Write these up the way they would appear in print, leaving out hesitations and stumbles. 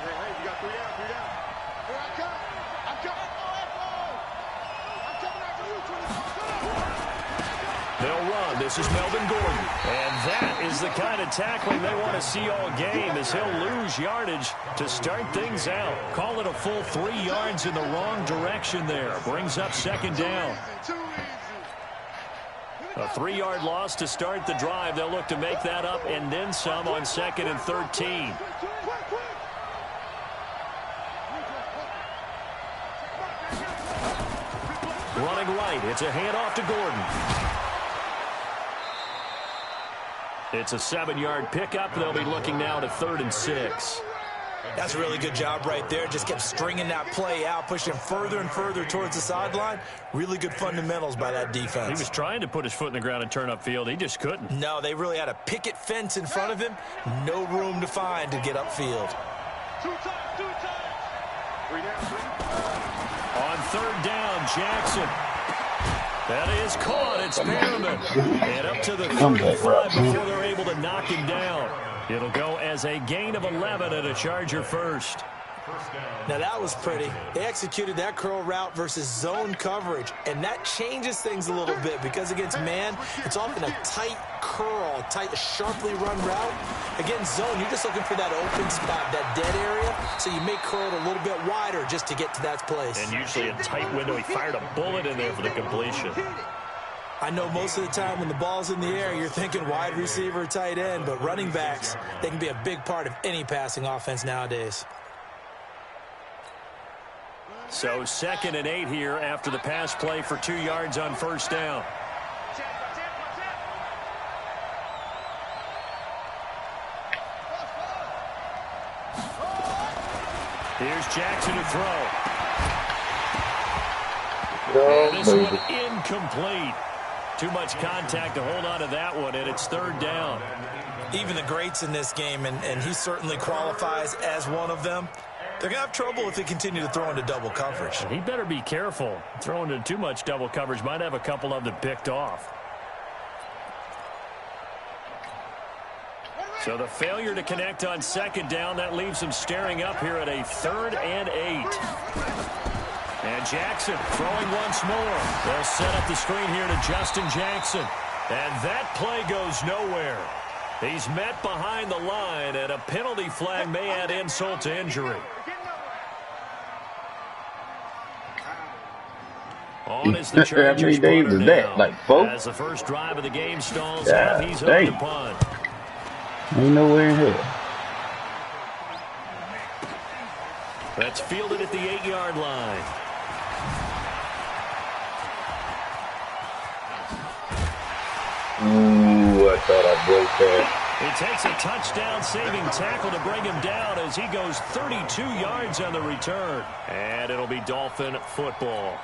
Hey, you got 3 down, 3 down. Here I come. I'm coming. I'm coming after you, 24. They'll run. This is Melvin Gordon. And that is the kind of tackling they want to see all game, as he'll lose yardage to start things out. Call it a full 3 yards in the wrong direction there. Brings up second down. A 3-yard loss to start the drive. They'll look to make that up and then some on 2nd and 13. Running right. It's a handoff to Gordon. It's a 7-yard pickup. They'll be looking now to 3rd and 6. That's a really good job right there. Just kept stringing that play out, pushing him further and further towards the sideline. Really good fundamentals by that defense. He was trying to put his foot in the ground and turn upfield. He just couldn't. No, they really had a picket fence in front of him. No room to find to get upfield. 2 times. 3 down. On 3rd down, Jackson. That is caught. It's Perriman. And up to the 35 before they're able to knock him down. It'll go as a gain of 11 and a Charger first. Now that was pretty. They executed that curl route versus zone coverage, and that changes things a little bit because against man, it's often a tight curl, tight, sharply run route. Against zone, you're just looking for that open spot, that dead area, so you may curl it a little bit wider just to get to that place. And usually a tight window. He fired a bullet in there for the completion. I know most of the time when the ball's in the air, you're thinking wide receiver, tight end, but running backs, they can be a big part of any passing offense nowadays. So 2nd and 8 here after the pass play for 2 yards on 1st down. Here's Jackson to throw. And this one incomplete. Too much contact to hold on to that one, and it's 3rd down. Even the greats in this game, and he certainly qualifies as one of them, they're going to have trouble if they continue to throw into double coverage. He better be careful. Throwing into too much double coverage might have a couple of them picked off. So the failure to connect on 2nd down, that leaves them staring up here at a 3rd and 8. And Jackson throwing once more. They'll set up the screen here to Justin Jackson. And that play goes nowhere. He's met behind the line, and a penalty flag may add insult to injury. On is the Chargers punter now. Like 4? As the first drive of the game stalls out, he's up to punt. Ain't nowhere in here. That's fielded at the 8-yard line. Ooh, I thought I broke that. It takes a touchdown-saving tackle to bring him down as he goes 32 yards on the return. And it'll be Dolphin football.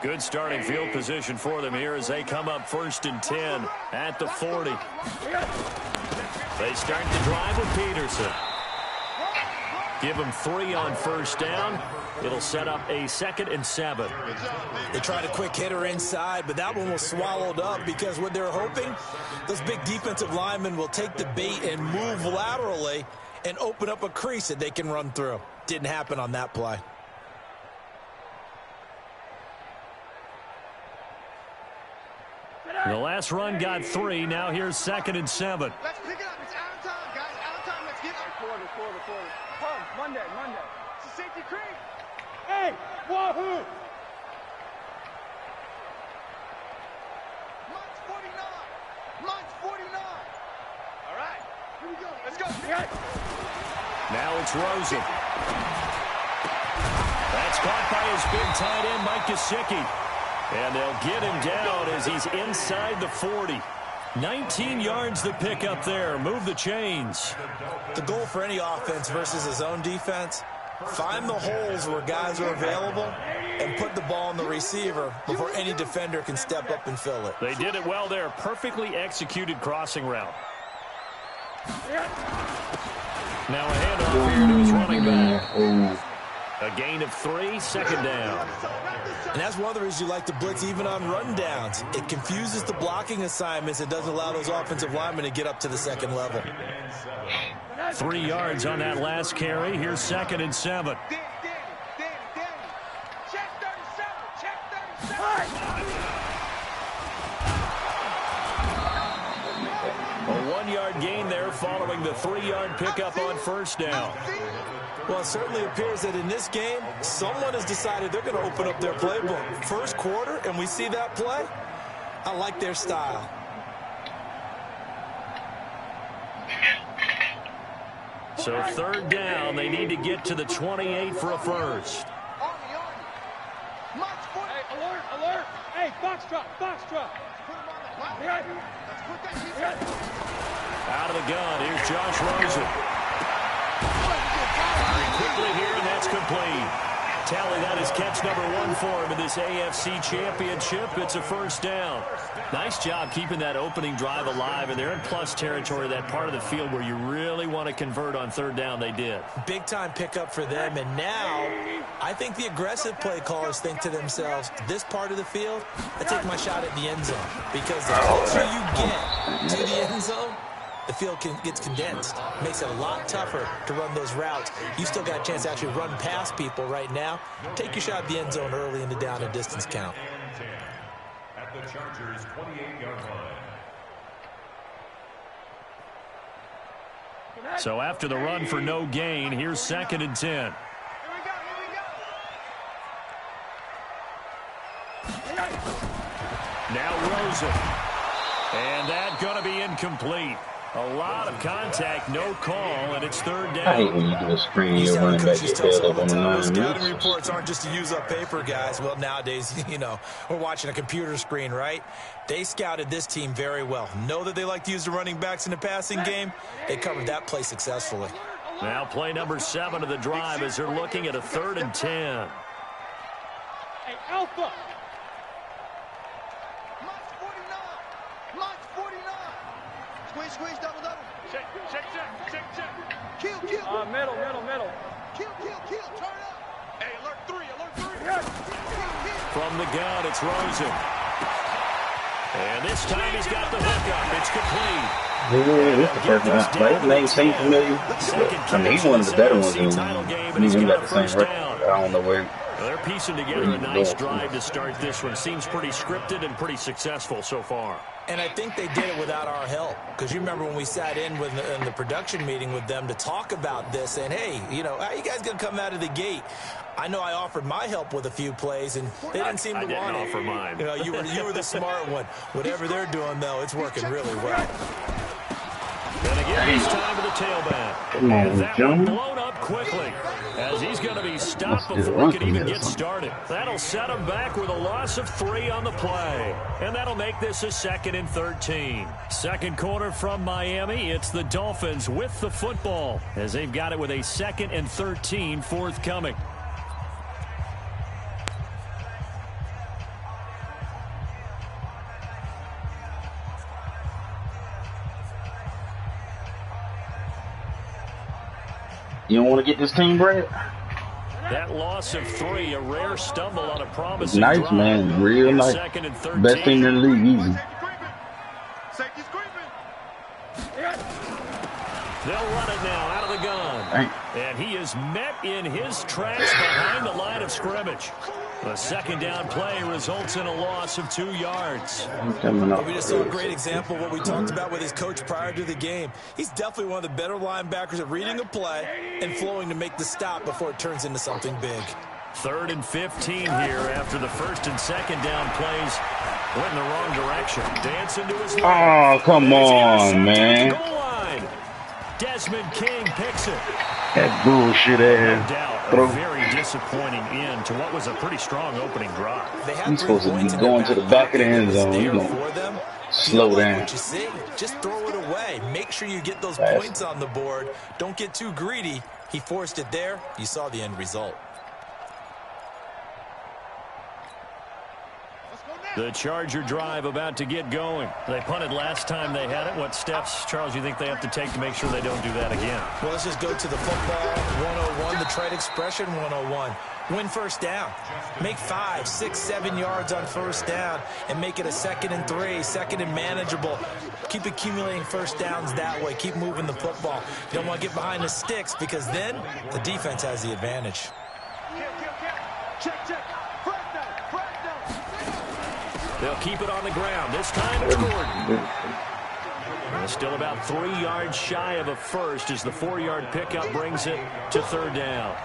Good starting field position for them here as they come up 1st and 10 at the 40. They start the drive with Peterson. Give them 3 on 1st down. It'll set up a 2nd and 7. They tried a quick hitter inside, but that one was swallowed up because what they're hoping, those big defensive linemen will take the bait and move laterally and open up a crease that they can run through. Didn't happen on that play. The last run got 3. Now here's 2nd and 7. Let's pick it up. It's out of time, guys. Out of time. Let's get it. Quarter. Monday. It's a safety cream. Hey, wahoo! Lunch 49. All right. Here we go. Let's go. Now it's Rosen. That's caught by his big tight end, Mike Gesicki. And they'll get him down as he's inside the 40. 19 yards the pick up there. Move the chains. The goal for any offense versus a zone defense Find the holes where guys are available and put the ball on the receiver before any defender can step up and fill it. They did it well there. Perfectly executed crossing route. Now a handoff here to his running back. A gain of 3, second down. And that's one of the reasons you like to blitz even on rundowns. It confuses the blocking assignments. It doesn't allow those offensive linemen to get up to the second level. 3 yards on that last carry. Here's 2nd and 7. A 1-yard gain there following the 3-yard pickup on first down. Well, it certainly appears that in this game, someone has decided they're going to open up their playbook. First quarter, and we see that play. I like their style. So 3rd down, they need to get to the 28 for a first. Hey, alert. Hey, box drop. Out of the gun, here's Josh Rosen. Quickly here, and that's complete. Tally, that is catch number 1 for him in this AFC Championship. It's a first down. Nice job keeping that opening drive alive, and they're in plus territory, that part of the field where you really want to convert on 3rd down. They did. Big-time pickup for them, and now I think the aggressive play callers think to themselves, this part of the field, I take my shot at the end zone, because the closer you get to the end zone, the field gets condensed. Makes it a lot tougher to run those routes. You still got a chance to actually run past people right now. Take your shot at the end zone early in the down and distance count. At the Chargers' 28-yard line. So after the run for no gain, here's 2nd and 10. Now Rosen. And that's going to be incomplete. A lot of contact, no call, and it's 3rd down. I hate when you do a screen, you're running back your tail up on the line. Scouting reports aren't just to use up paper, guys. Well, nowadays, we're watching a computer screen, right? They scouted this team very well. Know that they like to use the running backs in the passing game. They covered that play successfully. Now play number 7 of the drive as they're looking at a 3rd and 10. Hey, Alpha. Squeeze, double. Check. Kill. Middle. Kill. Turn up. Hey, alert 3. From the gun, it's Rosen. And this time he's got the hookup. It's complete. Yeah, this is the first time. Like, his name seems familiar. I mean, he's one of the better ones in we got the same record. I don't know where. They're piecing together a nice drive to start this one. Seems pretty scripted and pretty successful so far. And I think they did it without our help. Because you remember when we sat in the production meeting with them to talk about this, and hey, how you guys going to come out of the gate? I know I offered my help with a few plays, and they didn't seem to want it. I didn't offer mine. You were the smart one. Whatever they're doing, though, it's working really well. And again, it's time for the tailback. Come on, and that John. one blown up quickly as he's going to be stopped before he can even get started. That'll set him back with a loss of 3 on the play. And that'll make this a 2nd and 13. Second quarter from Miami. It's the Dolphins with the football as they've got it with a 2nd and 13 forthcoming. You don't want to get this team, Brad? That loss of 3, a rare stumble on a promising Nice, drive. man. Real nice. 2nd and 13. Best team in the league, easy. Safety's creeping. They'll run it now out of the gun. Dang. And he is met in his tracks behind the line of scrimmage. The 2nd down play results in a loss of 2 yards. We just saw a great example of what we talked about with his coach prior to the game. He's definitely one of the better linebackers at reading a play and flowing to make the stop before it turns into something big. 3rd and 15 here after the 1st and 2nd down plays went in the wrong direction. Dancing to his Oh, come on, man. Goal line. Desmond King picks it. That bullshit ass. No doubt, Throw. a very disappointing end to what was a pretty strong opening drive. He's supposed to be going to the back of the end zone. He's going to slow down. What you see, just throw it away. Make sure you get those points on the board. Don't get too greedy He forced it there. You saw the end result. The Charger drive about to get going. They punted last time they had it. What steps, Charles, you think they have to take to make sure they don't do that again? Well, let's just go to the football 101, the trade expression 101. Win first down. Make 5, 6, 7 yards on first down and make it a 2nd and 3, 2nd and manageable. Keep accumulating first downs that way. Keep moving the football. You don't want to get behind the sticks because then the defense has the advantage. Check. They'll keep it on the ground. This time it's Gordon. Still about 3 yards shy of a first as the 4-yard pickup brings it to 3rd down.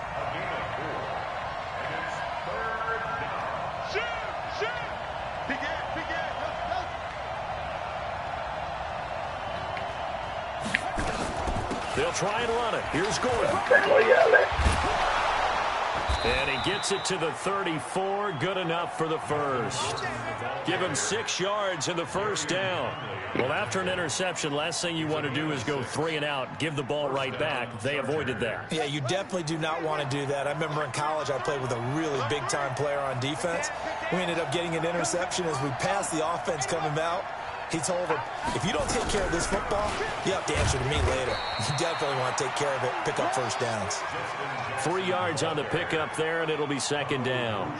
They'll try and run it. Here's Gordon. And he gets it to the 34. Good enough for the first. Give him 6 yards in the first down. Well, after an interception, last thing you want to do is go 3 and out, give the ball right back. They avoided that. Yeah, you definitely do not want to do that. I remember in college I played with a really big-time player on defense. We ended up getting an interception as we passed the offense coming out. He told him, if you don't take care of this football, you have to answer to me later. You definitely want to take care of it, pick up first downs. 3 yards on the pickup there, and it'll be 2nd down.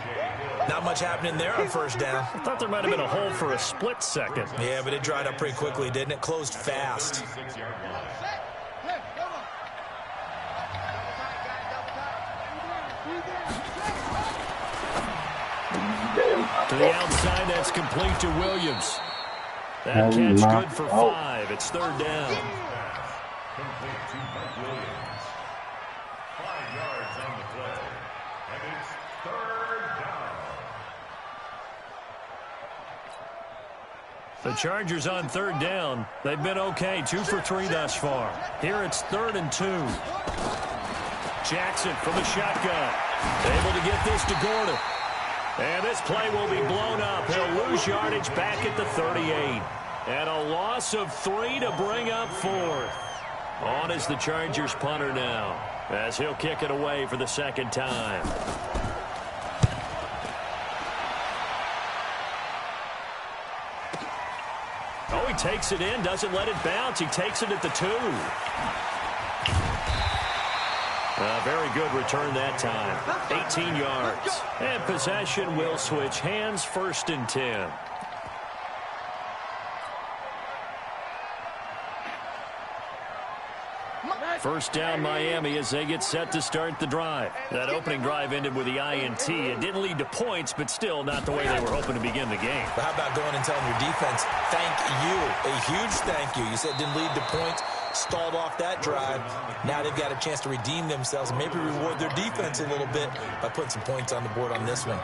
Not much happening there on first down. I thought there might have been a hole for a split second. Yeah, but it dried up pretty quickly, didn't it? Closed fast. To the outside, that's complete to Williams. That catch good for 5. It's 3rd down. Complete to Mike Williams. 5 yards on the play. And it's 3rd down. The Chargers on 3rd down. They've been okay. 2 for 3 thus far. Here it's 3rd and 2. Jackson from the shotgun. Able to get this to Gordon. And this play will be blown up. He'll lose yardage back at the 38. And a loss of 3 to bring up 4th. On is the Chargers punter now, as he'll kick it away for the 2nd time. Oh, he takes it in, doesn't let it bounce. He takes it at the 2. A very good return that time. 18 yards. And possession will switch hands. 1st and 10. First down Miami as they get set to start the drive. That opening drive ended with the INT. It didn't lead to points, but still not the way they were hoping to begin the game. But how about going and telling your defense, thank you, a huge thank you. You said it didn't lead to points, stalled off that drive. Now they've got a chance to redeem themselves and maybe reward their defense a little bit by putting some points on the board on this one.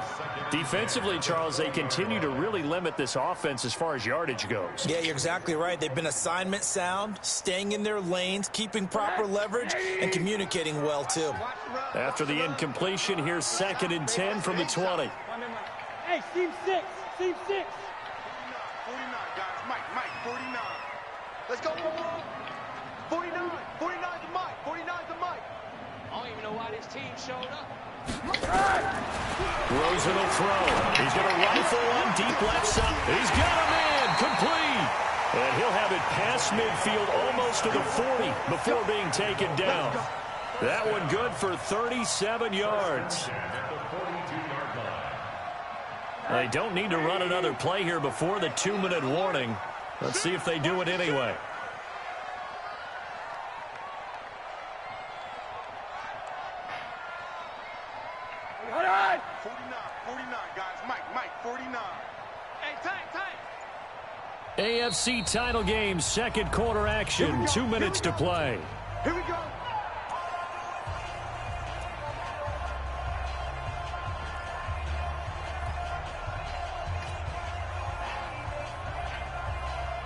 Defensively, Charles, they continue to really limit this offense as far as yardage goes. Yeah, you're exactly right. They've been assignment sound, staying in their lanes, keeping proper leverage, and communicating well, too. After the incompletion, here's 2nd and 10 from the 20. Hey, Steve 6. 49, guys. Mike, 49. Let's go. 49 to Mike. 49 to Mike. I don't even know why this team showed up. Rosen will throw. He's going to rifle on deep left side. He's got a man complete. And he'll have it past midfield almost to the 40 before being taken down. That one good for 37 yards. They don't need to run another play here before the 2-minute warning. Let's see if they do it anyway. All right. 49, guys. Mike, 49. Hey, tank. AFC title game, 2nd quarter action. 2 minutes to play. Here we go.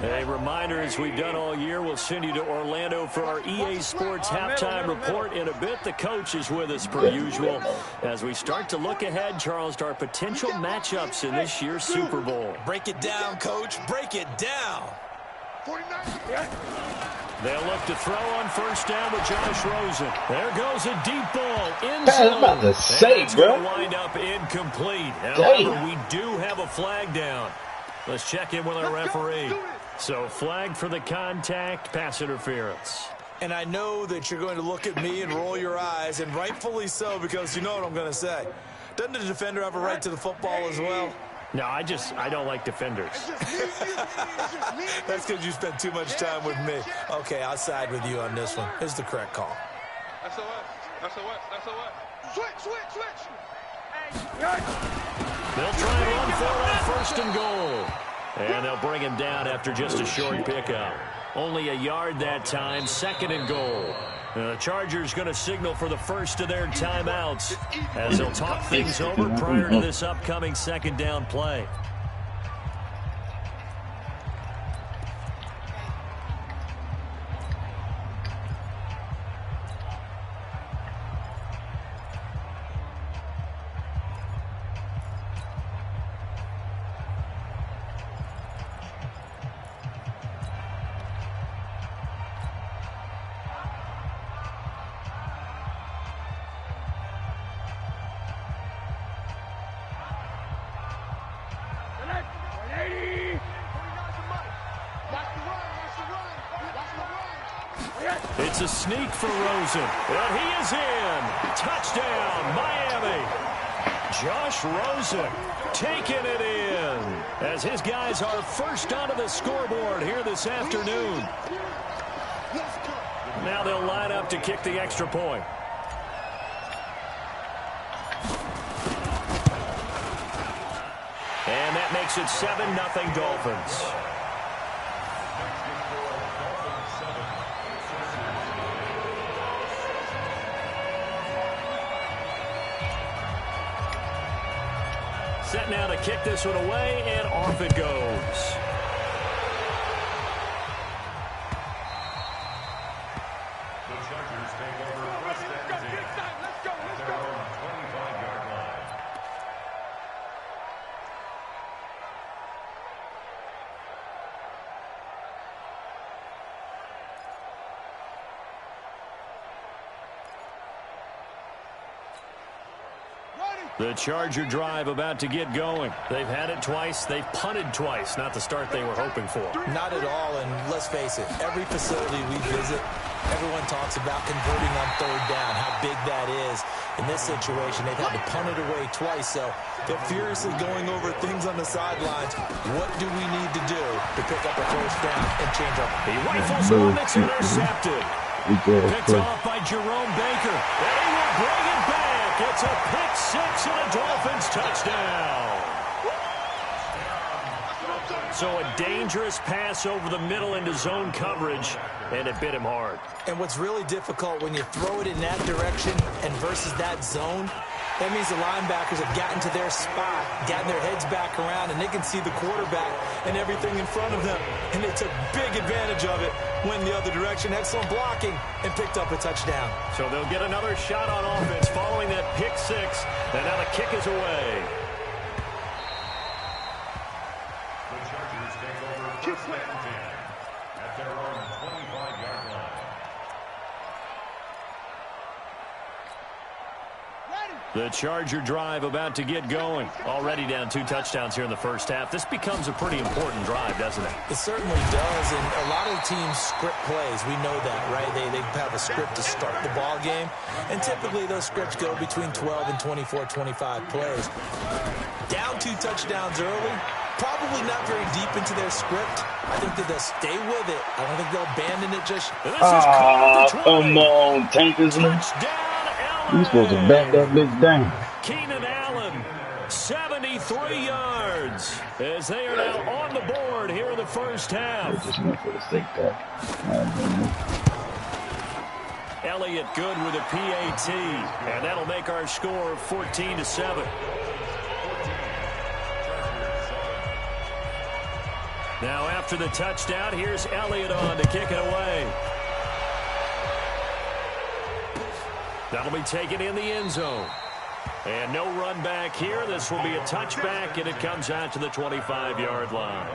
A reminder, as we've done all year, we'll send you to Orlando for our EA Sports halftime report. In a bit, the coach is with us per usual as we start to look ahead, Charles, to our potential matchups in this year's Super Bowl. Break it down, Coach. Break it down. 49. They'll look to throw on first down with Josh Rosen. There goes a deep ball in Man, I was zone. about to say, It's bro. going to wind up incomplete. However, we do have a flag down. Let's check in with our referee. So flag for the contact, pass interference. And I know that you're going to look at me and roll your eyes, and rightfully so, because you know what I'm going to say. Doesn't the defender have a right to the football as well? No, I don't like defenders. That's because you spent too much time with me. Okay, I'll side with you on this one. Here's the correct call. SOS. Switch. They'll try and run for it on first and goal. And they'll bring him down after just a short pickup. Only a yard that time, second and goal. The Chargers going to signal for the first of their timeouts as they'll talk things over prior to this upcoming second down play. It's a sneak for Rosen, and he is in. Touchdown, Miami. Josh Rosen taking it in as his guys are first onto the scoreboard here this afternoon. Now they'll line up to kick the extra point. And that makes it 7-0 Dolphins. Set now to kick this one away, and off it goes. The Chargers take over first and 10 at their own 25-yard line. The Charger drive about to get going. They've had it twice. They've punted twice. Not the start they were hoping for. Not at all, and let's face it, every facility we visit, everyone talks about converting on third down, how big that is. In this situation, they've had to punt it away twice, so they're furiously going over things on the sidelines. What do we need to do to pick up a first down and change our... He rifles one that's intercepted. Picked off by Jerome Baker. And he will bring it back. It's a pick six and a Dolphins touchdown. So a dangerous pass over the middle into zone coverage, and it bit him hard. And what's really difficult when you throw it in that direction and versus that zone, that means the linebackers have gotten to their spot, gotten their heads back around, and they can see the quarterback and everything in front of them. And they took big advantage of it, went the other direction, excellent blocking, and picked up a touchdown. So They'll get another shot on offense following that pick six, and now the kick is away. The Chargers take over first and 10 at their own 25-yard line. The Charger drive about to get going. Already down 2 touchdowns here in the first half. This becomes a pretty important drive, doesn't it? It certainly does, and a lot of teams script plays. We know that, right? They have a script to start the ball game, and typically those scripts go between 12 and 24, 25 plays. Down 2 touchdowns early, probably not very deep into their script. I think that they'll stay with it. I don't think they'll abandon it just... Come on, tankers. You supposed to back that bitch down. Keenan Allen, 73 yards, as they are now on the board here in the first half. Elliott good with a PAT, and that'll make our score 14-7. Now after the touchdown, here's Elliott on to kick it away. That'll be taken in the end zone. And no run back here. This will be a touchback, and it comes out to the 25-yard line.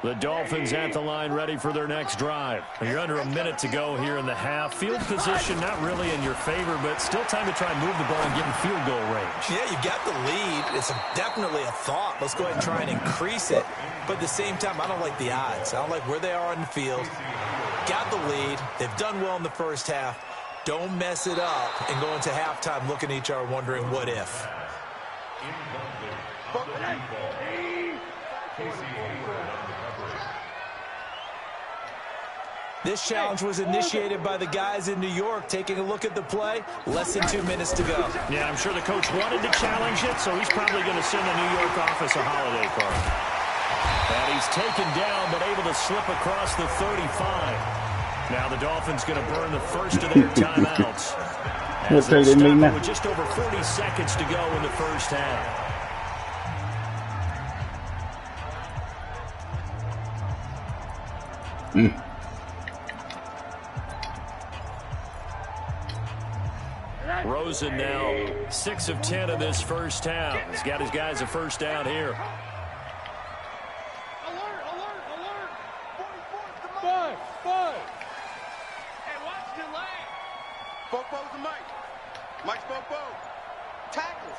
The Dolphins at the line ready for their next drive. You're under a minute to go here in the half. Field position not really in your favor, but still time to try and move the ball and get in field goal range. Yeah, you got the lead. It's definitely a thought. Let's go ahead and try and increase it. But at the same time, I don't like the odds. I don't like where they are on the field. Got the lead. They've done well in the first half. Don't mess it up and go into halftime looking at each other wondering what if. This challenge was initiated by the guys in New York. Taking a look at the play, less than 2 minutes to go. Yeah, I'm sure the coach wanted to challenge it, so he's probably going to send the New York office a holiday card. And he's taken down, but able to slip across the 35. Now the Dolphins going to burn the first of their timeouts. As they stop with just over 40 seconds to go in the first half. Rosen now 6 of 10 in this first half. He's got his guys a first down here. Alert, alert, alert. 44's the mic. Five. Hey, watch the lane. Bobo's the mic. Mike's Bobo. Tackles.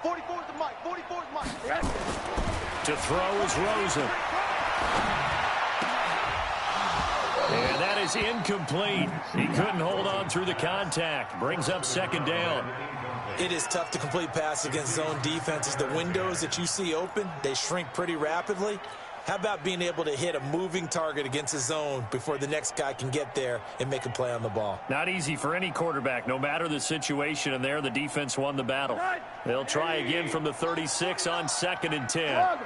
44's the mic. 44's the mic. To throw is Rosen. And that is incomplete. He couldn't hold on through the contact. Brings up second down. It is tough to complete pass against zone defenses. The windows that you see open, they shrink pretty rapidly. How about being able to hit a moving target against a zone before the next guy can get there and make a play on the ball? Not easy for any quarterback, no matter the situation. And there, the defense won the battle. They'll try again from the 36 on 2nd and 10.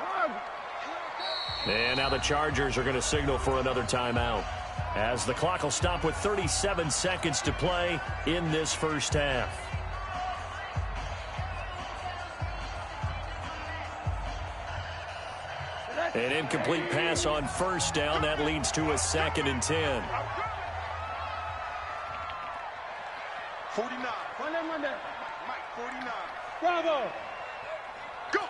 And now the Chargers are going to signal for another timeout, as the clock will stop with 37 seconds to play in this first half. An incomplete pass on first down. That leads to a 2nd and 10. 49. Monday. Mike, 49. Bravo. Go.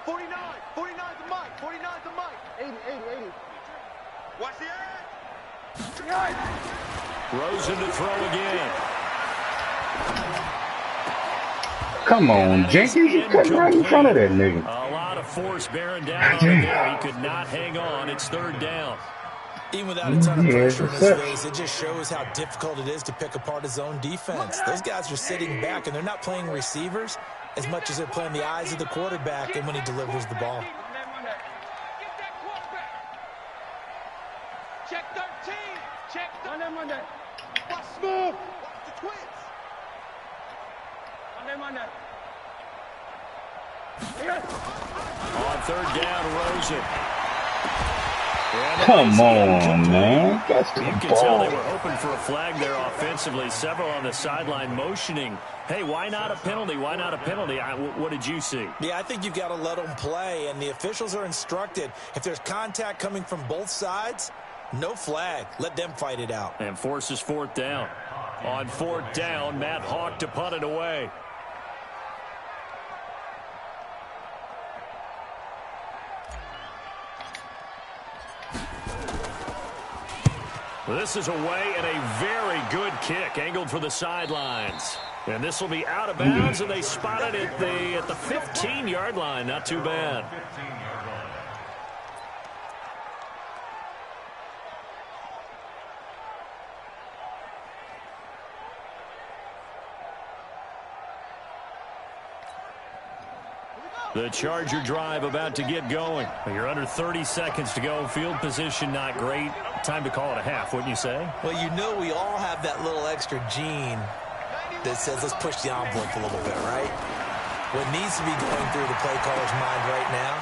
49. 49's the mic. 49's the mic. 80. Watch the edge. Rosen to throw again. Come on, Jenkins. You cut right in front of that nigga. A lot of force bearing down on him there. He could not hang on. It's 3rd down. Even without a ton of pressure in his face, it just shows how difficult it is to pick apart his own defense. Those guys are sitting back, and they're not playing receivers as much as they're playing the eyes of the quarterback and when he delivers the ball. Check 13. Check Monday. Watch Smooth. Watch the twins. Monday. On 3rd down, Rosen. Come on, man. You can tell they were hoping for a flag there offensively. Several on the sideline motioning, hey, why not a penalty? Why not a penalty? What did you see? Yeah, I think you've got to let them play, and the officials are instructed. If there's contact coming from both sides, no flag. Let them fight it out. And forces 4th down. On 4th down, Matt Hawk to punt it away. This is away and a very good kick, angled for the sidelines. And this will be out of bounds, and they spot it at the 15-yard line. Not too bad. The Charger drive about to get going. You're under 30 seconds to go. Field position not great. Time to call it a half, wouldn't you say? Well, you know we all have that little extra gene that says let's push the envelope a little bit, right? What needs to be going through the play caller's mind right now,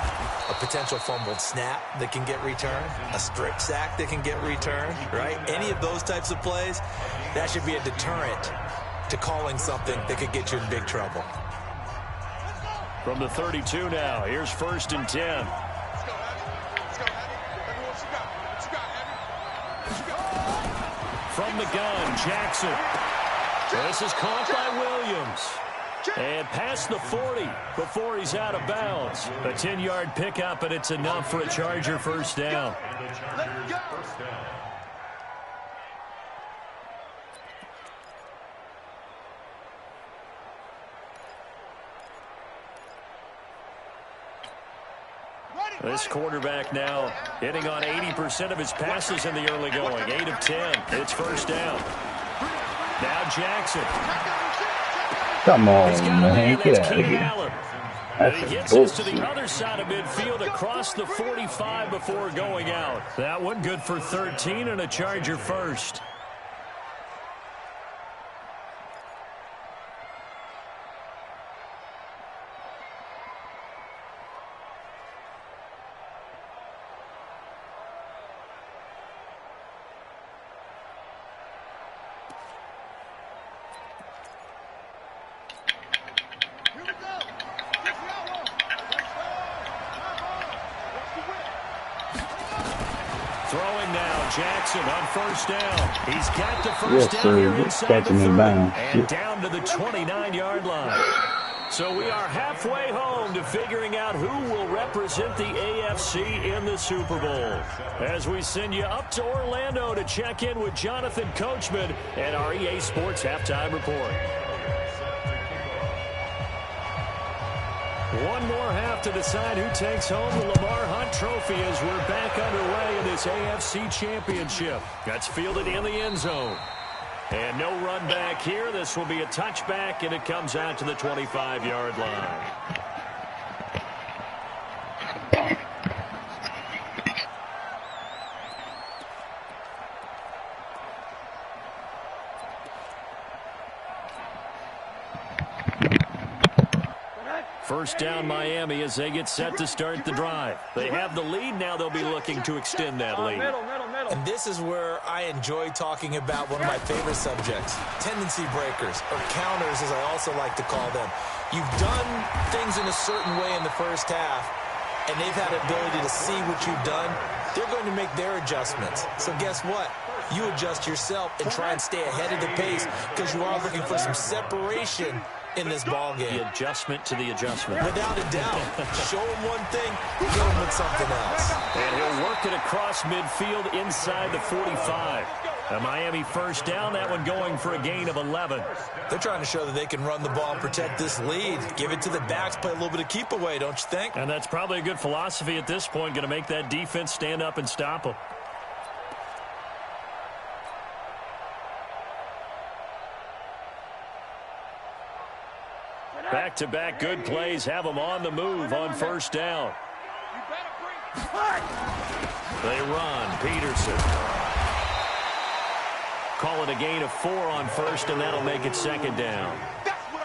a potential fumbled snap that can get returned, a strip sack that can get returned, right? Any of those types of plays, that should be a deterrent to calling something that could get you in big trouble. From the 32 now, here's 1st and 10. From the gun, Jackson. This is caught by Williams. And past the 40 before he's out of bounds. A 10-yard pickup, and it's enough for a Charger first down. Let's go. This quarterback now hitting on 80% of his passes in the early going. 8 of 10. It's first down. Now Jackson. Come on, He's got a man. Get that's out of Keenan here. Allen. That's And he a gets this to bullshit. the other side of midfield across the 45 before going out. That one good for 13 and a Charger first. Throwing now, Jackson on first down. He's got the first Yes, down sir. here You're inside catching the me 30 down. and Shit. down to the 29-yard line. So we are halfway home to figuring out who will represent the AFC in the Super Bowl. As we send you up to Orlando to check in with Jonathan Coachman and our EA Sports Halftime Report. One more half to decide who takes home the Lamar Hunt Trophy as we're back underway in this AFC Championship. That's fielded in the end zone. And no run back here. This will be a touchback, and it comes out to the 25-yard line. First down Miami as they get set to start the drive. They have the lead. Now they'll be looking to extend that lead. And this is where I enjoy talking about one of my favorite subjects, tendency breakers, or counters as I also like to call them. You've done things in a certain way in the first half, and they've had the ability to see what you've done. They're going to make their adjustments. So guess what? You adjust yourself and try and stay ahead of the pace because you are looking for some separation in this ball game. The adjustment to the adjustment. Without a doubt. Show him one thing, get him with something else. And he'll work it across midfield inside the 45. A Miami first down, that one going for a gain of 11. They're trying to show that they can run the ball and protect this lead. Give it to the backs, play a little bit of keep away, don't you think? And that's probably a good philosophy at this point, going to make that defense stand up and stop them. Back-to-back good plays have them on the move on first down. They run. Peterson. Call it a gain of 4 on first, and that'll make it second down.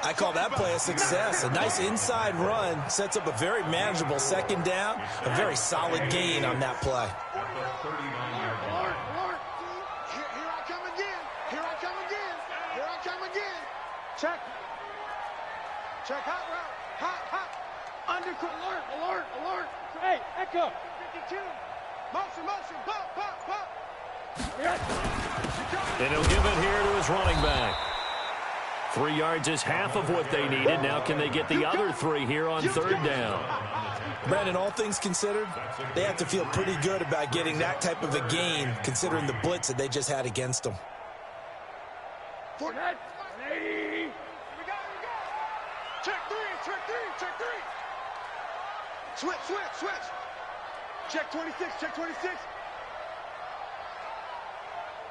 I call that play a success. A nice inside run sets up a very manageable second down. A very solid gain on that play. Alert, alert. Here I come again. Here I come again. Here I come again. Check. Check hot route. Hot. Undercut. Alert, alert, alert. Hey, echo. 52. Motion. Pop. And he'll give it here to his running back. 3 yards is half of what they needed. Now can they get the other 3 here on third down? Brandon, all things considered, they have to feel pretty good about getting that type of a gain considering the blitz that they just had against them. For that. Here we go. Check three. Switch. Check 26.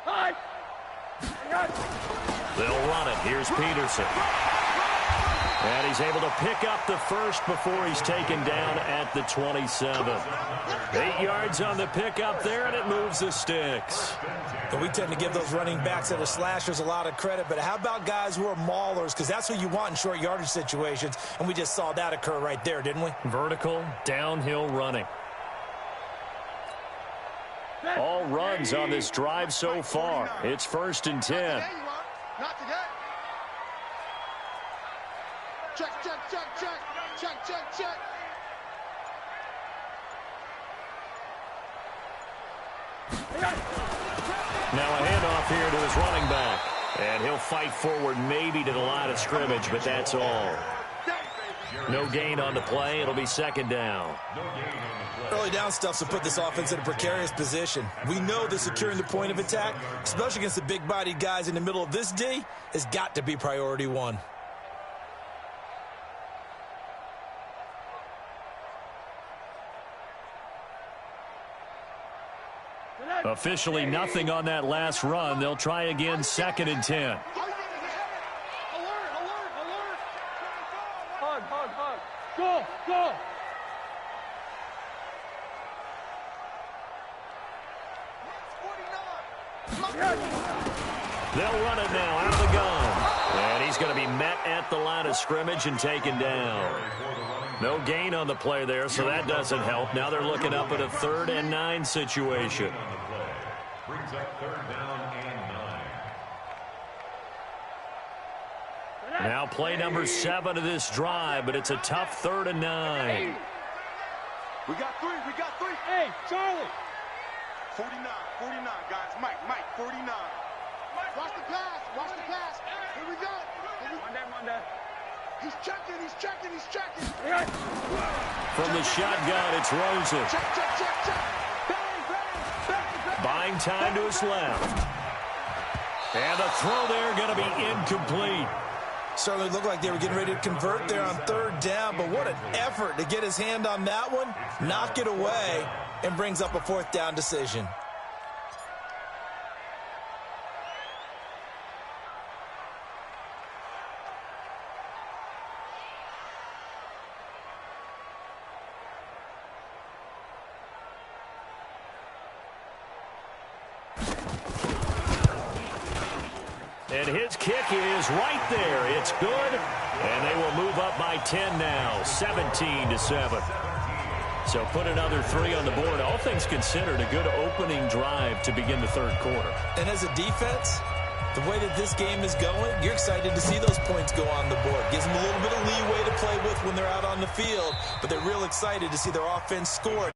Hi. They'll run it. Here's Peterson. And he's able to pick up the first before he's taken down at the 27. 8 yards on the pickup there, and it moves the sticks. And we tend to give those running backs that are slashers a lot of credit, but how about guys who are maulers? Because that's what you want in short yardage situations, and we just saw that occur right there, didn't we? Vertical, downhill running. All runs on this drive so far. It's 1st and 10. There you are. Not today. Check. Now a handoff here to his running back. And he'll fight forward maybe to the line of scrimmage, but that's all. No gain on the play. It'll be second down. Early down stuff to put this offense in a precarious position. We know that securing the point of attack, especially against the big-bodied guys in the middle of this D, has got to be priority one. Officially nothing on that last run. They'll try again, 2nd and 10. Alert, alert, alert. Hug. Go. They'll run it now out of the gun. And he's going to be met at the line of scrimmage and taken down. No gain on the play there, so that doesn't help. Now they're looking up at a 3rd and 9 situation. Brings up 3rd down and 9. Now play number 7 of this drive, but it's a tough 3rd and 9. We got three. Hey, Charlie. 49, guys. Mike, 49. Watch the pass. Here we go. Monday. He's checking. From the shotgun, it's Rosen. Check. Buying time to his left. And the throw there going to be incomplete. Certainly looked like they were getting ready to convert there on 3rd down, but what an effort to get his hand on that one, knock it away, and brings up a 4th down decision. And his kick is right there. It's good. And they will move up by 10 now, 17-7. So put another 3 on the board. All things considered, a good opening drive to begin the 3rd quarter. And as a defense, the way that this game is going, you're excited to see those points go on the board. Gives them a little bit of leeway to play with when they're out on the field, but they're real excited to see their offense score.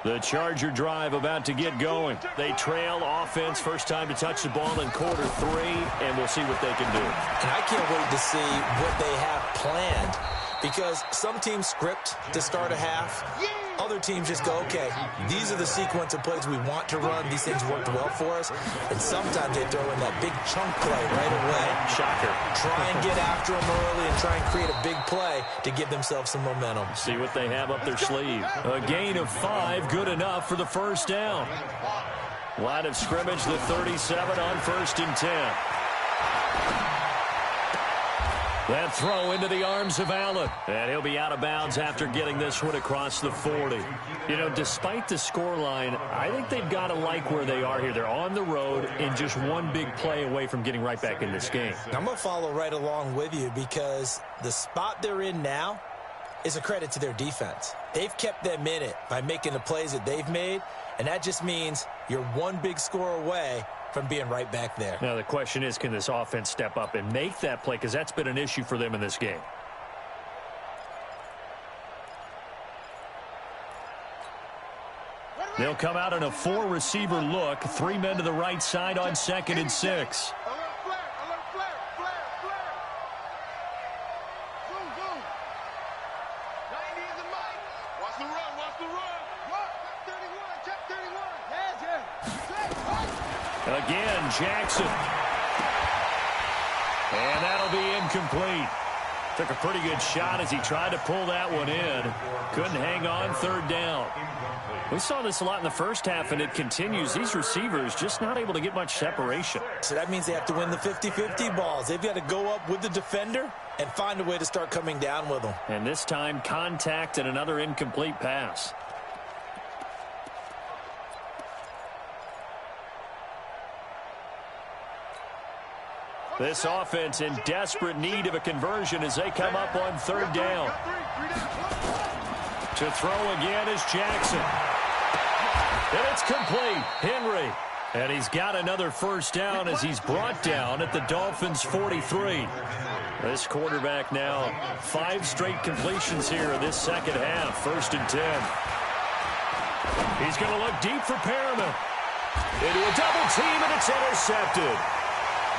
The Charger drive about to get going. They trail offense, first time to touch the ball in quarter 3, and we'll see what they can do. And I can't wait to see what they have planned, because some teams script to start a half. Other teams just go, okay, these are the sequence of plays we want to run. These things worked well for us. And sometimes they throw in that big chunk play right away. Shocker. Try and get after them early and try and create a big play to give themselves some momentum. See what they have up their sleeve. A gain of 5, good enough for the first down. Line of scrimmage, the 37 on 1st and 10. That throw into the arms of Allen. And he'll be out of bounds after getting this one across the 40. You know, despite the scoreline, I think they've got to like where they are here. They're on the road and just one big play away from getting right back in this game. I'm going to follow right along with you, because the spot they're in now is a credit to their defense. They've kept them in it by making the plays that they've made, and that just means you're one big score away from being right back there. Now the question is, can this offense step up and make that play? Because that's been an issue for them in this game. They'll come out in a 4-receiver look. 3 men to the right side on 2nd and 6. Again, Jackson. And that'll be incomplete. Took a pretty good shot as he tried to pull that one in. Couldn't hang on, 3rd down. We saw this a lot in the first half, and it continues. These receivers just not able to get much separation. So that means they have to win the 50-50 balls. They've got to go up with the defender and find a way to start coming down with them. And this time, contact and another incomplete pass. This offense in desperate need of a conversion as they come up on third down. To throw again is Jackson. And it's complete. Henry. And he's got another first down as he's brought down at the Dolphins' 43. This quarterback now 5 straight completions here in this second half. 1st and 10. He's going to look deep for Perriman. Into a double team, and it's intercepted.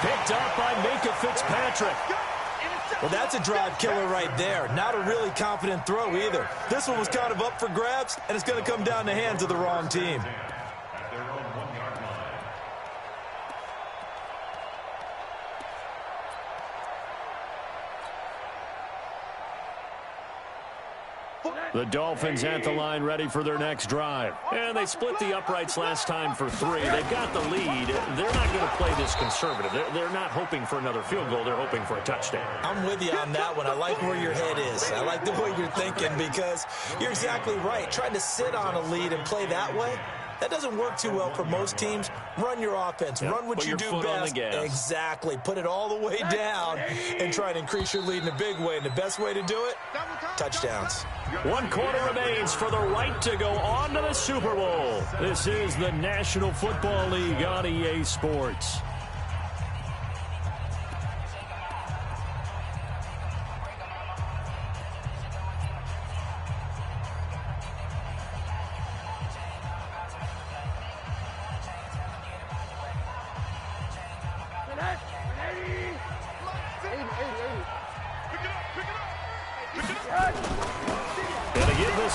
Picked up by Minka Fitzpatrick. Well, that's a drive killer right there. Not a really confident throw either. This one was kind of up for grabs, and it's going to come down the hands of the wrong team. The Dolphins at the line ready for their next drive. And they split the uprights last time for 3. They've got the lead. They're not going to play this conservative. They're not hoping for another field goal. They're hoping for a touchdown. I'm with you on that one. I like where your head is. I like the way you're thinking because you're exactly right. Trying to sit on a lead and play that way, that doesn't work too well for most teams. Run your offense. Run what you do best. Exactly. Put it all the way down and try to increase your lead in a big way. And the best way to do it, touchdowns. 1 quarter remains for the right to go on to the Super Bowl. This is the National Football League on EA Sports.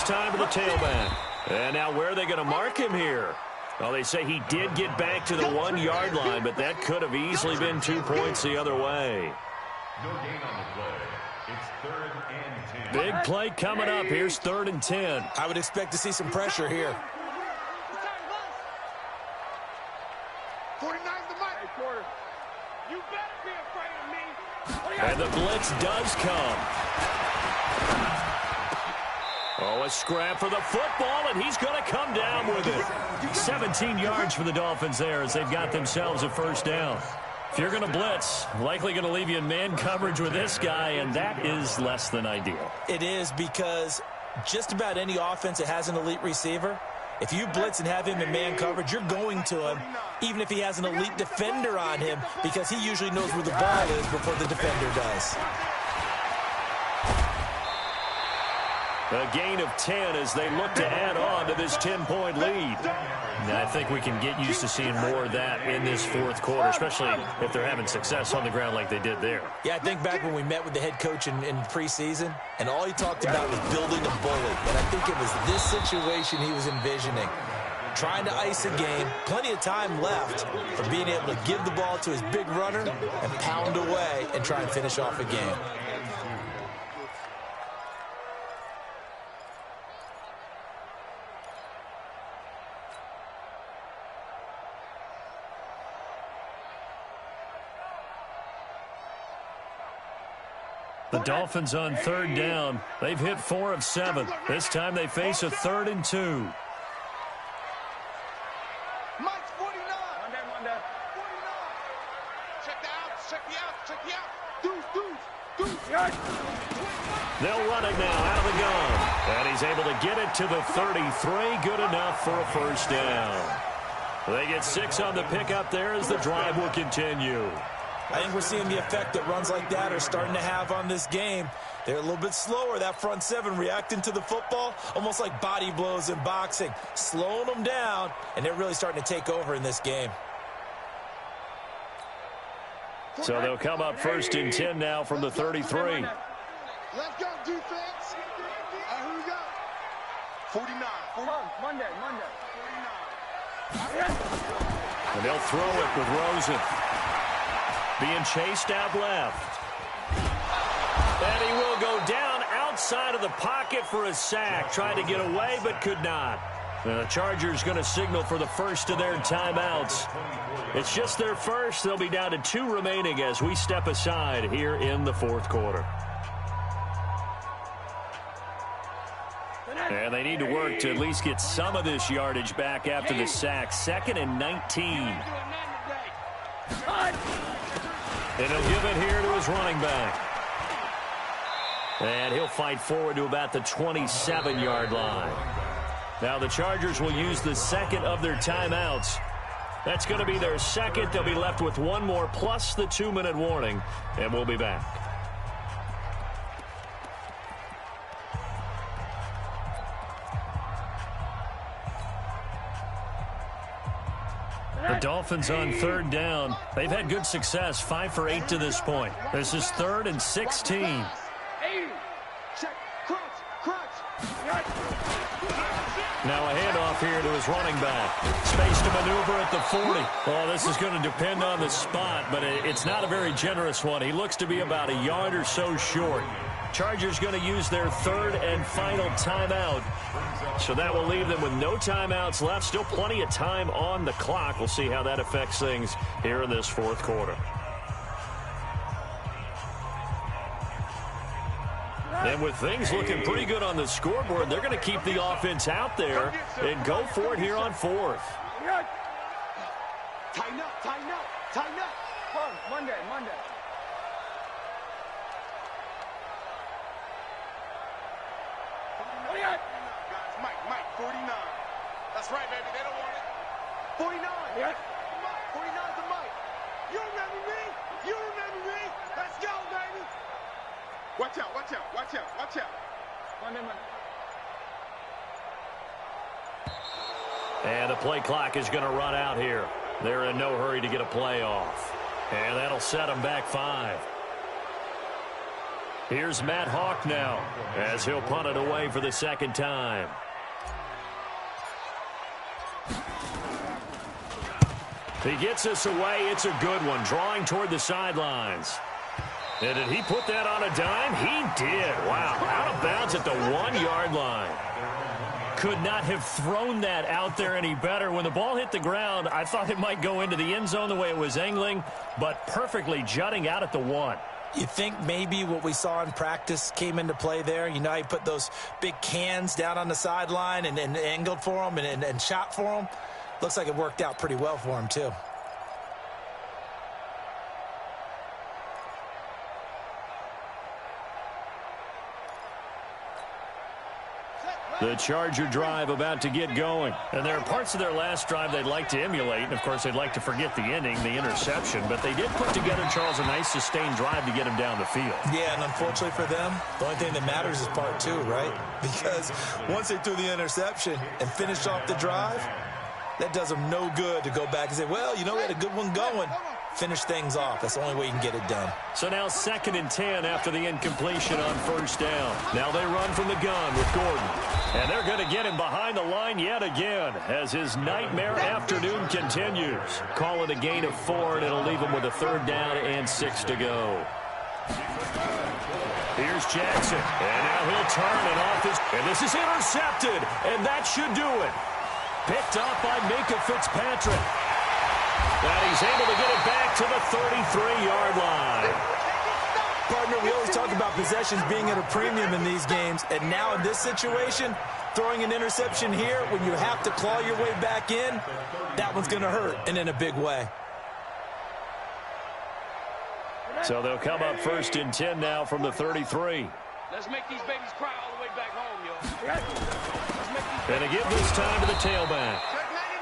Time to the tailback. And now where are they going to mark him here? Well, they say he did get back to the 1-yard line, but that could have easily been 2 points the other way. No gain on the play. It's 3rd and 10. Big play coming up. Here's 3rd and 10. I would expect to see some pressure here. 49's the mic. You better be afraid of me. And the blitz does come. Oh, a scrap for the football, and he's going to come down with it. 17 yards for the Dolphins there as they've got themselves a first down. If you're going to blitz, likely going to leave you in man coverage with this guy, and that is less than ideal. It is because just about any offense that has an elite receiver, if you blitz and have him in man coverage, you're going to him, even if he has an elite defender on him, because he usually knows where the ball is before the defender does. A gain of 10 as they look to add on to this 10-point lead. And I think we can get used to seeing more of that in this 4th quarter, especially if they're having success on the ground like they did there. Yeah, I think back when we met with the head coach in preseason, and all he talked about was building a bully. And I think it was this situation he was envisioning. Trying to ice a game, plenty of time left for being able to give the ball to his big runner and pound away and try and finish off a game. The Dolphins on 3rd down. They've hit 4 of 7. This time they face a 3rd and 2. Mike's 49. One day. 49. Check the outs. Check the outs. Deuce. They'll run it now out of the gun. And he's able to get it to the 33. Good enough for a first down. They get 6 on the pickup there as the drive will continue. I think we're seeing the effect that runs like that are starting to have on this game. They're a little bit slower, that front 7 reacting to the football, almost like body blows in boxing, slowing them down, and they're really starting to take over in this game. So they'll come up 1st and 10 now from the 33. Let's go, defense. Who we got? 49. Monday. 49. And they'll throw it with Rosen. Being chased out left. And he will go down outside of the pocket for a sack. Tried to get away, but could not. And the Chargers going to signal for the first of their timeouts. It's just their first. They'll be down to 2 remaining as we step aside here in the 4th quarter. And they need to work to at least get some of this yardage back after the sack. 2nd and 19. And he'll give it here to his running back. And he'll fight forward to about the 27-yard line. Now the Chargers will use the second of their timeouts. That's going to be their second. They'll be left with one more plus the 2-minute warning, and we'll be back. The Dolphins on third down. They've had good success, 5 for 8 to this point. This is 3rd and 16. Now a handoff here to his running back. Space to maneuver at the 40. Well, this is going to depend on the spot, but it's not a very generous one. He looks to be about a yard or so short. Chargers going to use their third and final timeout. So that will leave them with no timeouts left. Still plenty of time on the clock. We'll see how that affects things here in this fourth quarter. And with things looking pretty good on the scoreboard, they're going to keep the offense out there and go for it here on fourth. Tighten up, tighten up, tighten up. Monday. Mike, 49. That's right, baby. They don't want it. 49. Yeah. 49's the Mike. You remember me? You remember me? Let's go, baby. Watch out. Monday. And the play clock is going to run out here. They're in no hurry to get a play off. And that'll set them back 5. Here's Matt Hawk now as he'll punt it away for the second time. He gets us away. It's a good one, drawing toward the sidelines. And did he put that on a dime? He did. Wow, out of bounds at the 1-yard line. Could not have thrown that out there any better. When the ball hit the ground, I thought it might go into the end zone the way it was angling, but perfectly jutting out at the 1. You think maybe what we saw in practice came into play there? You know, he put those big cans down on the sideline and angled for them and shot for them. Looks like it worked out pretty well for him, too. The Charger drive about to get going. And there are parts of their last drive they'd like to emulate. And, of course, they'd like to forget the ending, the interception. But they did put together, Charles, a nice sustained drive to get him down the field. Yeah, and unfortunately for them, the only thing that matters is part 2, right? Because once they threw the interception and finished off the drive, that does them no good to go back and say, well, you know, we had a good one going. Finish things off. That's the only way you can get it done. So now 2nd and 10 after the incompletion on first down. Now they run from the gun with Gordon. And they're going to get him behind the line yet again as his nightmare afternoon continues. Call it a gain of 4, and it'll leave him with a 3rd down and 6 to go. Here's Jackson. And now he'll turn and off his... And this is intercepted. And that should do it. Picked up by Minkah Fitzpatrick. And he's able to get it back to the 33-yard line. Partner, we always talk about possessions being at a premium in these games. And now in this situation, throwing an interception here when you have to claw your way back in, that one's going to hurt, and in a big way. So they'll come up 1st and 10 now from the 33. Let's make these babies cry all the way back home, yo. And they give this time to the tailback.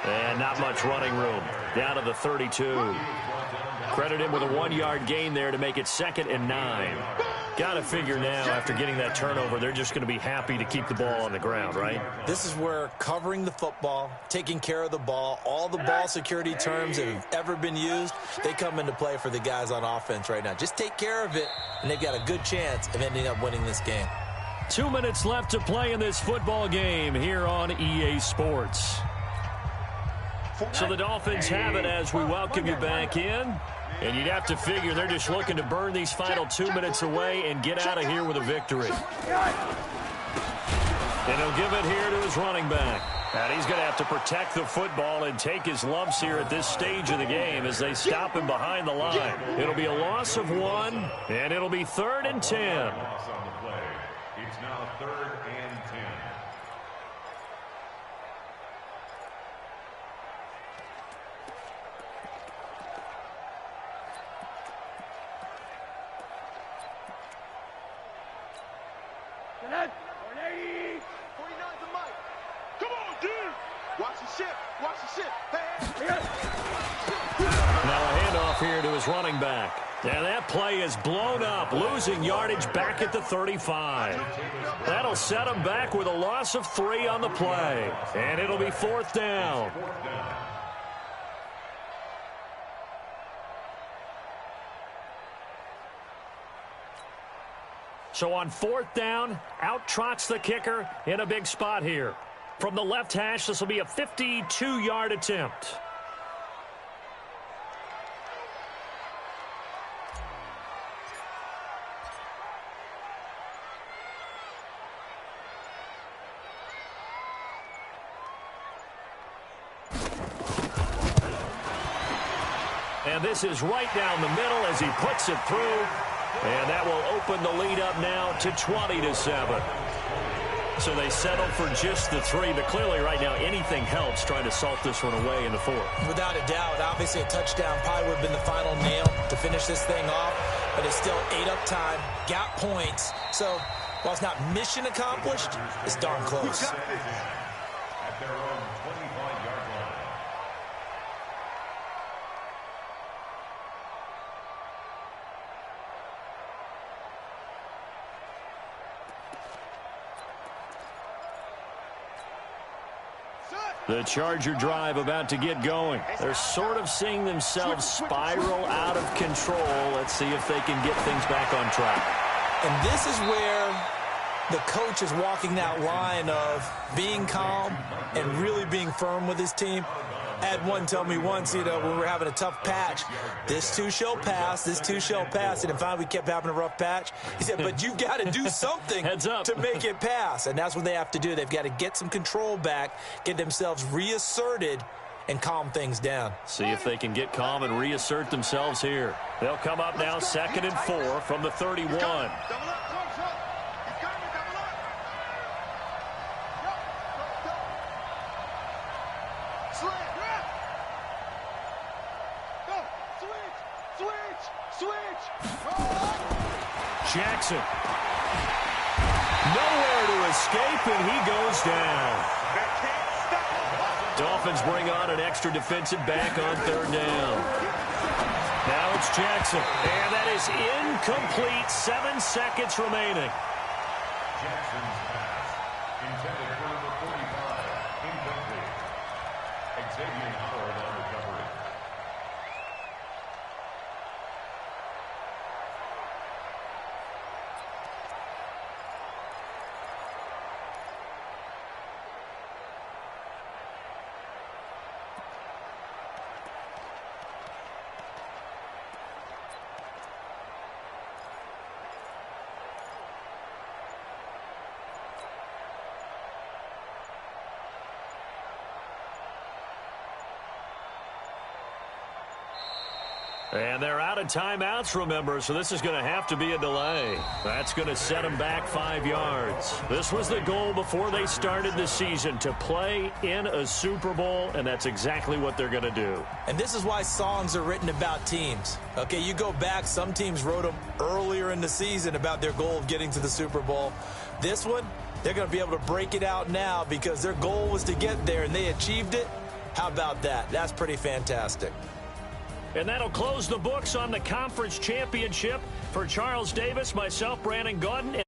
And not much running room. Down to the 32. Credit him with a 1-yard gain there to make it 2nd and 9. Got to figure now, after getting that turnover, they're just going to be happy to keep the ball on the ground, right? This is where covering the football, taking care of the ball, all the ball security terms that have ever been used, they come into play for the guys on offense right now. Just take care of it, and they've got a good chance of ending up winning this game. 2 minutes left to play in this football game here on EA Sports. So the Dolphins have it as we welcome you back in. And you'd have to figure they're just looking to burn these final 2 minutes away and get out of here with a victory. And he'll give it here to his running back. And he's going to have to protect the football and take his lumps here at this stage of the game as they stop him behind the line. It'll be a loss of 1, and it'll be 3rd and 10. It's now 3rd and 10. 180. 49's the mic. Come on, dude. Watch the ship. Watch the ship. Hey. Now a handoff here to his running back. And that play is blown up, losing yardage back at the 35. That'll set him back with a loss of 3 on the play. And it'll be 4th down. So on 4th down, out trots the kicker in a big spot here. From the left hash, this will be a 52-yard attempt. And this is right down the middle as he puts it through. And that will open the lead up now to 20-7. So they settle for just the 3, but clearly right now anything helps trying to salt this one away in the 4th. Without a doubt, obviously a touchdown probably would have been the final nail to finish this thing off, but it's still ate up time, got points. So while it's not mission accomplished, it's darn close. At their own 25-yard line. The Charger drive about to get going. They're sort of seeing themselves spiral out of control. Let's see if they can get things back on track. And this is where the coach is walking that line of being calm and really being firm with his team. I had one tell me once, when we were having a tough patch, this too shall pass, this too shall pass. And finally we kept having a rough patch. He said, but you've got to do something to make it pass. And that's what they have to do. They've got to get some control back, get themselves reasserted, and calm things down. See if they can get calm and reassert themselves here. They'll come up now 2nd and 4 from the 31. Jackson. Nowhere to escape, and he goes down. Dolphins bring on an extra defensive back on 3rd down. Now it's Jackson, and that is incomplete. 7 seconds remaining. Jackson's pass intended for number 45, incomplete. Xavier Howard on recovery. And they're out of timeouts, remember, so this is going to have to be a delay. That's going to set them back 5 yards. This was the goal before they started the season, to play in a Super Bowl, and that's exactly what they're going to do. And this is why songs are written about teams. Okay, you go back, some teams wrote them earlier in the season about their goal of getting to the Super Bowl. This one, they're going to be able to break it out now because their goal was to get there, and they achieved it. How about that? That's pretty fantastic. And that'll close the books on the conference championship. For Charles Davis, myself, Brandon Gaudin.